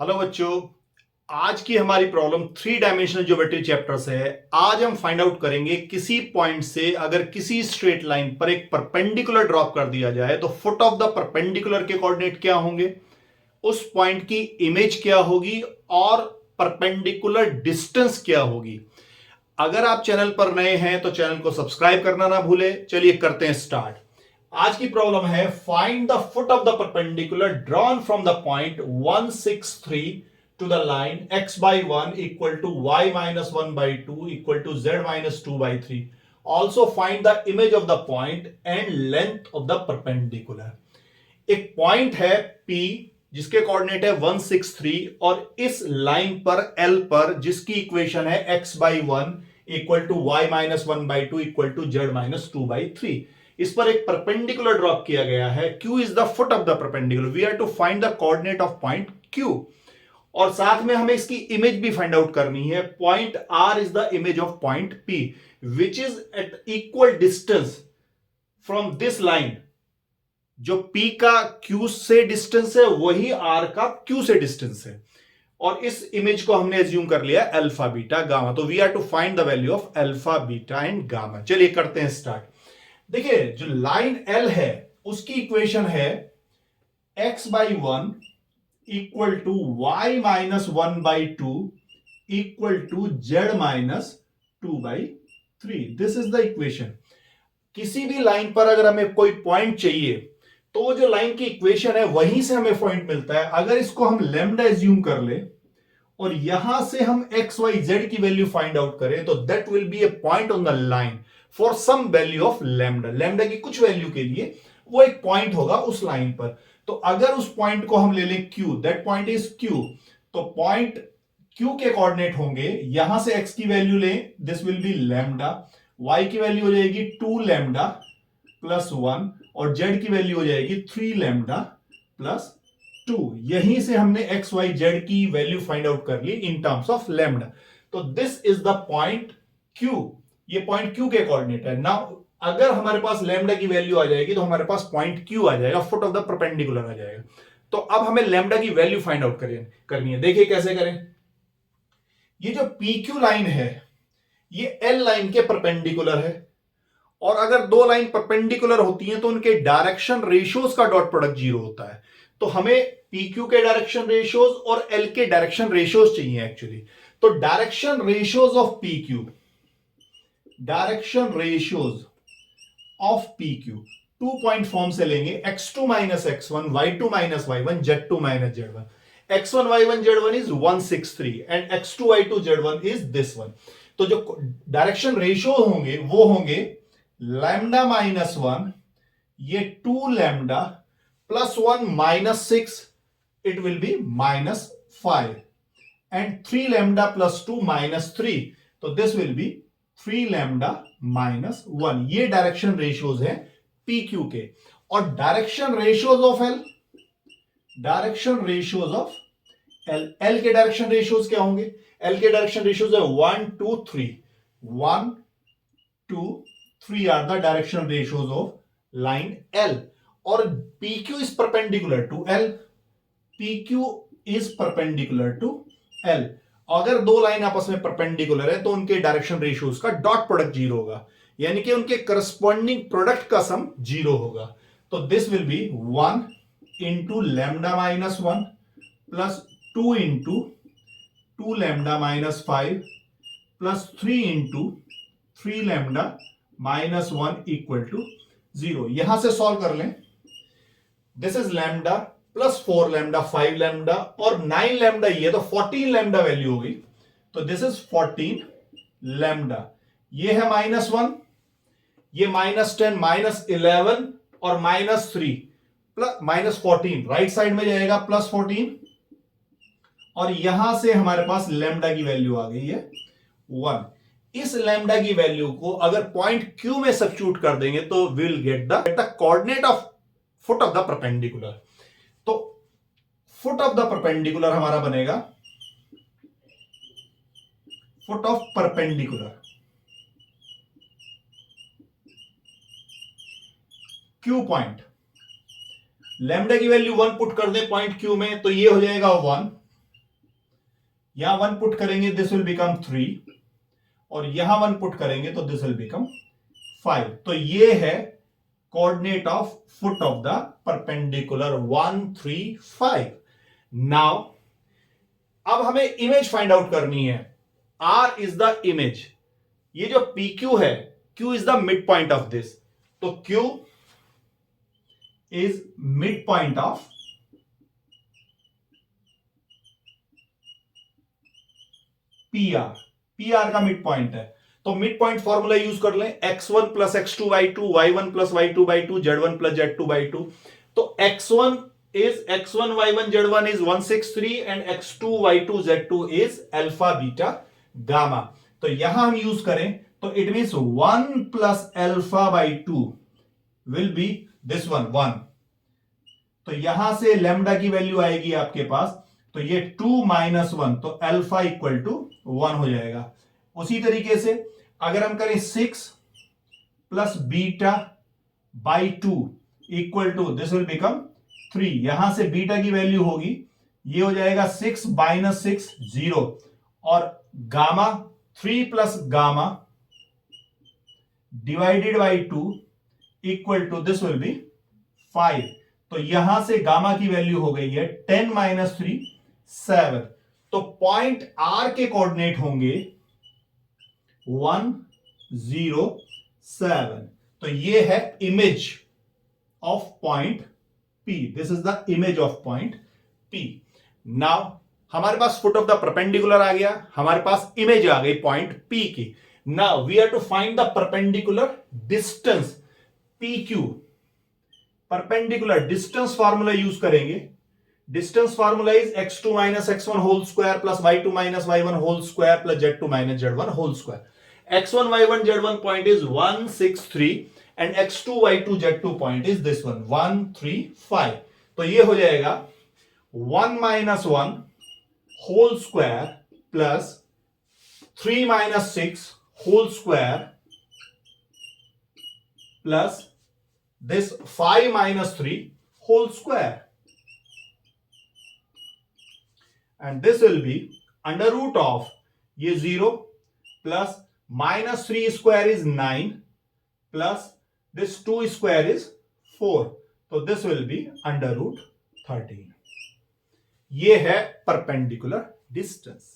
Hello बच्चों। आज की हमारी problem three dimensional geometry chapter से है। आज हम फाइंड आउट करेंगे किसी पॉइंट से अगर किसी स्ट्रेट लाइन पर एक परपेंडिकुलर ड्रॉप कर दिया जाए तो फुट ऑफ द परपेंडिकुलर के कोऑर्डिनेट क्या होंगे, उस पॉइंट की इमेज क्या होगी और परपेंडिकुलर डिस्टेंस क्या होगी। अगर आप चैनल पर नए हैं तो चैनल को सब्सक्राइब करना ना भूले। चलिए करते हैं स्टार्ट। आज की प्रॉब्लम है find the foot of the perpendicular drawn from the point 163 to the line x by 1 equal to y minus 1 by 2 equal to z minus 2 by 3. Also find the image of the point and length of the perpendicular. एक point है P जिसके coordinate है 163 और इस line पर L पर जिसकी equation है x by 1 equal to y minus 1 by 2 equal to z minus 2 by 3। इस पर एक परपेंडिकुलर ड्रॉप किया गया है। Q is the foot of the perpendicular. We are to find the coordinate of point Q और साथ में हमें इसकी इमेज भी फाइंड आउट करनी है। Point R is the image of point P which is at equal distance from this line. जो P का Q से डिस्टेंस है वही R का Q से डिस्टेंस है और इस इमेज को हमने एज्यूम कर लिया अल्फा बीटा गामा। तो we are to find the value of alpha beta and gamma. चलिए करते हैं स्टार्ट। देखिए जो लाइन L है उसकी इक्वेशन है x by 1 equal to y minus 1 by 2 equal to z minus 2 by 3। This is the equation. किसी भी लाइन पर अगर हमें कोई पॉइंट चाहिए तो जो लाइन की इक्वेशन है वहीं से हमें पॉइंट मिलता है। अगर इसको हम लैम्डा एज्यूम कर ले और यहां से हम एक्स वाई जेड की वैल्यू फाइंड आउट करें तो that will be a point on the line for some value of lambda. Lambda की कुछ वैल्यू के लिए वो एक पॉइंट होगा उस लाइन पर। तो अगर उस पॉइंट को हम ले लें Q, that point is Q, तो पॉइंट Q के कोऑर्डिनेट होंगे, यहां से x की वैल्यू लें, this will B lambda, y की वैल्यू हो जाएगी 2 लैम्डा प्लस 1 और z की वैल्यू हो जाएगी 3 लैम्डा प्लस 2। यहीं से हमने एक्स वाई जेड की वैल्यू फाइंड आउट कर ली इन टर्म्स ऑफ लैम्डा। तो this is the point Q। ये पॉइंट Q के कोऑर्डिनेट है। नाउ अगर हमारे पास लैम्डा की वैल्यू आ जाएगी तो हमारे पास पॉइंट Q आ जाएगा, फुट ऑफ द परपेंडिकुलर आ जाएगा। तो अब हमें लैम्डा की वैल्यू फाइंड आउट करनी है। देखिए कैसे करें। ये जो PQ लाइन है ये L लाइन के परपेंडिकुलर है और अगर दो लाइन परपेंडिकुलर होती हैं तो उनके डायरेक्शन रेशियोज का डॉट प्रोडक्ट जीरो होता है। तो हमें पीक्यू के डायरेक्शन रेशियोज और एल के डायरेक्शन रेशियोज चाहिए एक्चुअली। तो direction ratios of PQ, direction ratios of PQ 2 point form से लेंगे x2 minus x1, y2 minus y1, z2 minus z1। x1 y1 z1 is 163 and x2 y2 z1 is this one. तो जो direction ratio होंगे वो होंगे lambda minus 1, ये 2 lambda plus 1 minus 6, it will be minus 5 and 3 lambda plus 2 minus 3, तो this will B 3 lambda minus 1। ये direction ratios है PQ के। और direction ratios of L, direction ratios of L के डायरेक्शन रेशियोज क्या होंगे? L के डायरेक्शन रेशियोज है 1 2 3, 1 2 3 are the direction ratios of line L। और PQ is perpendicular to L, PQ is perpendicular to L। अगर दो लाइन आपस में परपेंडिकुलर है तो उनके डायरेक्शन रेशियोज का डॉट प्रोडक्ट जीरो होगा, यानी कि उनके करस्पॉन्डिंग प्रोडक्ट का सम जीरो होगा। तो this will be 1 into lambda minus 1 plus 2 into 2 lambda minus 5 plus 3 into 3 lambda minus 1 equal to 0। यहां से सॉल्व कर लें। This is lambda plus 4 lambda 5 lambda और 9 लैम्डा, ये तो 14 लैम्डा वैल्यू हो गई। तो दिस इज 14 लैम्डा। ये है माइनस 1, ये माइनस 10, माइनस 11 और minus 3 plus minus 14 right side में जाएगा प्लस 14 और यहां से हमारे पास लैम्डा की वैल्यू आ गई है 1। इस लैम्डा की वैल्यू को अगर पॉइंट Q में सब्स्टिट्यूट कर देंगे तो will get the coordinate of foot of the perpendicular. तो फुट ऑफ द परपेंडिकुलर हमारा बनेगा foot of perpendicular Q point. Lambda की वैल्यू 1 पुट कर दे पॉइंट Q में तो ये हो जाएगा 1 यहां 1 पुट करेंगे, दिस विल बिकम 3, और यहां 1 पुट करेंगे तो दिस विल बिकम 5। तो ये है coordinate of foot of the perpendicular 1 3 5। Now अब हमें इमेज फाइंड आउट करनी है। R is the image. ये जो PQ है, Q is the mid point of this, तो Q is mid point of PR। PR का मिड पॉइंट है, तो मिड पॉइंट फॉर्मूला यूज कर लें, x1 plus x2/2, y1 plus y2/2, z1 plus z2/2। तो x1 is x1 y1 z1 is 163 and x2 y2 z2 is alpha beta gamma। तो यहां हम use करें तो it means 1 plus alpha by 2 will be this one 1। तो यहां से lambda की वैल्यू आएगी आपके पास, तो ये 2 माइनस 1, तो अल्फा इक्वल टू 1 हो जाएगा। उसी तरीके से अगर हम करें 6 plus beta by 2 equal to this will become 3, यहां से बीटा की वैल्यू होगी, ये हो जाएगा 6 माइनस 6 0, और gamma 3 plus gamma divided by 2 equal to this will be 5। तो यहां से गामा की वैल्यू हो गई है 10 माइनस 3 7। तो पॉइंट आर के कोऑर्डिनेट होंगे 1 0 7। तो ये है image of point P। This is the image of point P। Now हमारे पास फुट ऑफ द परपेंडिकुलर आ गया, हमारे पास इमेज आ गई पॉइंट P की। Now we are to find the perpendicular distance PQ। Perpendicular distance formula use करेंगे। Distance formula is x2 minus x1 whole square plus y2 minus y1 whole square plus z2 minus z1 whole square. x1 y1 z1 point is 163 and x2 y2 z2 point is this one 1 3 5। तो ये हो जाएगा 1 minus 1 whole square plus 3 minus 6 whole square plus this 5 minus 3 whole square, and this will be under root of ये 0 plus minus 3 square is 9 plus this 2 square is 4, so this will be under root 13। ये है perpendicular distance।